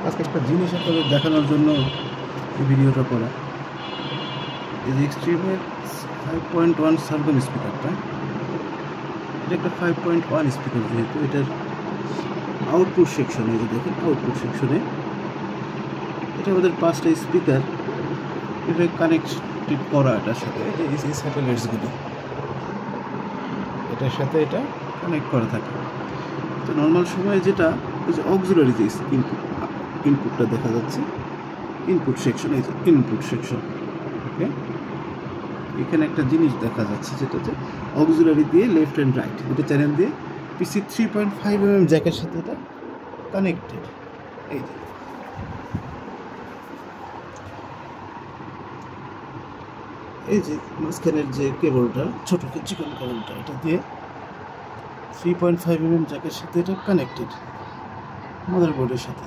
আজকে একটা জিনিস আপনাদের দেখানোর জন্য এই ভিডিওটা করা। এই যে এক্সট্রিমের 5.1 সার্কেল স্পিকারটা, এটা একটা 5.1 স্পিকার, যেহেতু এটার আউটপুট সেকশনে, যে দেখেন আউটপুট সেকশনে এটা আমাদের 5টা স্পিকার এভাবে কানেক্টেড করা এটার সাথে। এই স্যাটেলাইটসগুলো এটার সাথে এটা কানেক্ট করা থাকে। তো নর্মাল সময়ে যেটা ওই যে অক্সিলারি যে ইনপুটটা দেখা যাচ্ছে, ইনপুট সেকশন, এই যে ইনপুট সেকশন, ওকে, এখানে একটা জিনিস দেখা যাচ্ছে যেটা হচ্ছে অক্সিলারি দিয়ে লেফট অ্যান্ড রাইট দুটো চ্যানেল দিয়ে পিসি 3.5 mm জ্যাকের সাথে এটা কানেক্টেড। এই যে মাঝখানের যে কেবলটা, ছোট চিকন কেবলটা, এটা দিয়ে 3.5 mm জ্যাকের সাথে এটা কানেক্টেড মাদারবোর্ডের সাথে।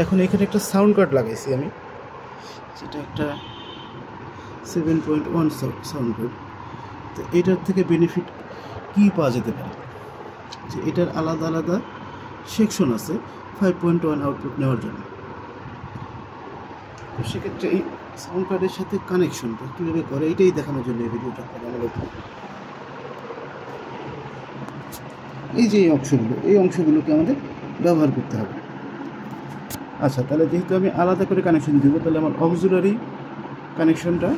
এখন এখানে একটা সাউন্ড কার্ড লাগাইছি আমি, যেটা একটা 7.1 সাউন্ড কার্ড। তো এটার থেকে বেনিফিট কী পাওয়া যেতে পারে, যে এটার আলাদা আলাদা সেকশন আছে 5.1 আউটপুট নেওয়ার জন্য। তো সেক্ষেত্রে এই সাউন্ড কার্ডের সাথে কানেকশনটা কীভাবে করে এটাই দেখানোর জন্য এই ভিডিওটা করা মূলত। এই যে এই অংশগুলোকে আমাদের ব্যবহার করতে হবে। আচ্ছা, তাহলে যেহেতু আমি আলাদা করে কানেকশন দিব, তাহলে আমার অক্সিলারি কানেকশনটা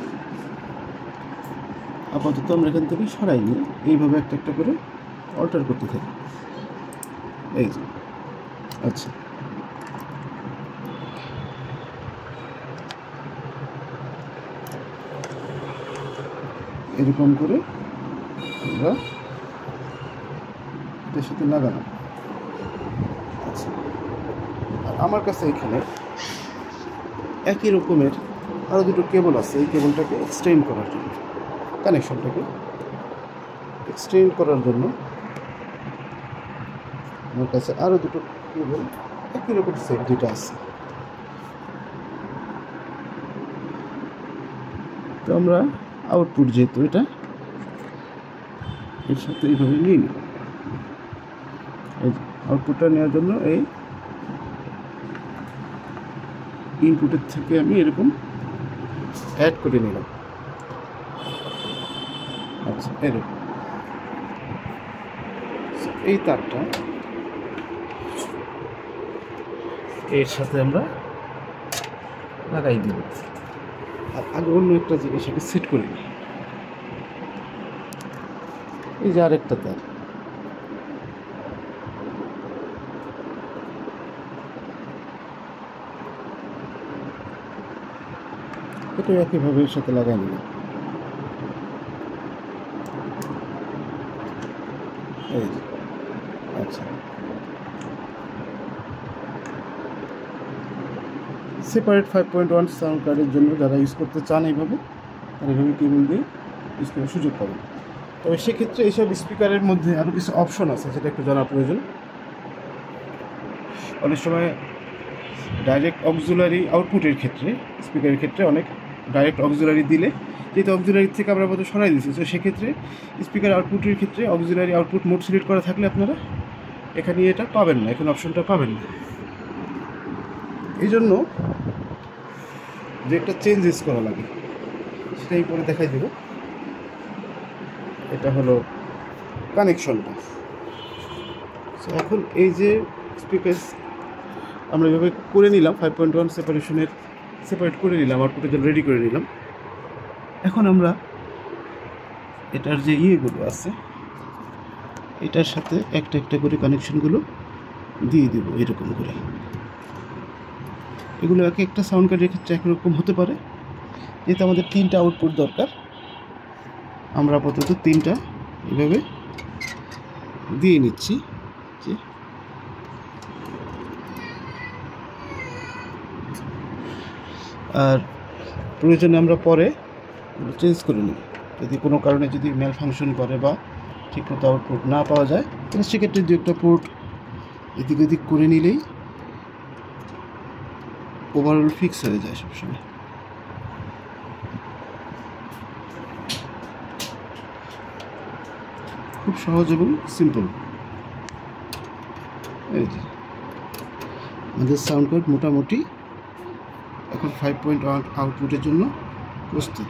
আপাতত আমরা এখান থেকে সরাই নিয়ে এইভাবে একটা একটা করে অল্টার করতে থাকি। এই যে, আচ্ছা, এরকম করে আমরা এটার সাথে লাগালাম। আচ্ছা, আর আমার কাছে এখানে একই রকমের আরও দুটো কেবল আছে। এই কেবলটাকে এক্সটেন্ড করার জন্য, কানেকশনটাকে এক্সটেন্ড করার জন্য আমার কাছে আরও দুটো কেবল একই রকম সেট দুটো আছে। তো আমরা আউটপুট যেহেতু এটা এর সাথে এইভাবে নিয়ে নিই। এই আউটপুটটা নেওয়ার জন্য এই ইনপুটের থেকে আমি এরকম অ্যাড করে নিলাম। আচ্ছা, এরকম এই তারটা এর সাথে আমরা লাগাই দিব। আর আগে অন্য একটা জিনিস আমি সেট করে নিই। এই যে আরেকটা তার, এটা একইভাবে এর সাথে লাগাই নিলাম। এই যে, আচ্ছা, সেপারেট 5.1 সাউন্ড কার্ডের জন্য যারা ইউজ করতে চান এইভাবে, তারা এইভাবে কেবল দিয়ে ইউজ করার সুযোগ পাবেন। তবে সেক্ষেত্রে এইসব স্পিকারের মধ্যে আরও কিছু অপশন আছে, যেটা একটু জানা প্রয়োজন। অনেক সময় ডাইরেক্ট অক্সিলারি আউটপুটের ক্ষেত্রে, স্পিকারের ক্ষেত্রে অনেক ডাইরেক্ট অক্সিলারি দিলে, যেহেতু অক্সিলারি থেকে আমরা বোধহয় সরাই দিচ্ছি, তো সেক্ষেত্রে স্পিকার আউটপুটের ক্ষেত্রে অক্সিলারি আউটপুট মোড সিলেক্ট করা থাকলে আপনারা এখানে এটা পাবেন না, এখানে অপশনটা পাবেন না। এই জন্য যে একটা চেঞ্জেস করা লাগে সেটাই পরে দেখাই দেব। এটা হলো কানেকশনটা। এখন এই যে স্পিকার আমরা এভাবে করে নিলাম, 5.1 সেপারেট করে নিলাম, আউটপুটের জন্য রেডি করে নিলাম। এখন আমরা এটার যে ইয়েগুলো আছে এটার সাথে একটা একটা করে কানেকশনগুলো দিয়ে দেব এরকম করে। এগুলো এক একটা সাউন্ড কার্ডের ক্ষেত্রে একরকম হতে পারে। যেহেতু আমাদের 3টা আউটপুট দরকার, আমরা আপাতত 3টা এভাবে দিয়ে নিচ্ছি। আর প্রয়োজনে আমরা পরে চেঞ্জ করে নিই, যদি কোনো কারণে যদি ম্যাল ফাংশন করে বা ঠিকমতো আউটপুট না পাওয়া যায়, তাহলে সেক্ষেত্রে দু একটা পোর্ট এদিক ওদিক করে নিলেই ওভারঅল ফিক্স হয়ে যায় সবসময়। খুব সহজ এবং সিম্পল। এই যে আমাদের সাউন্ড কার্ড মোটামুটি এখন 5.1 আউটপুটের জন্য প্রস্তুত।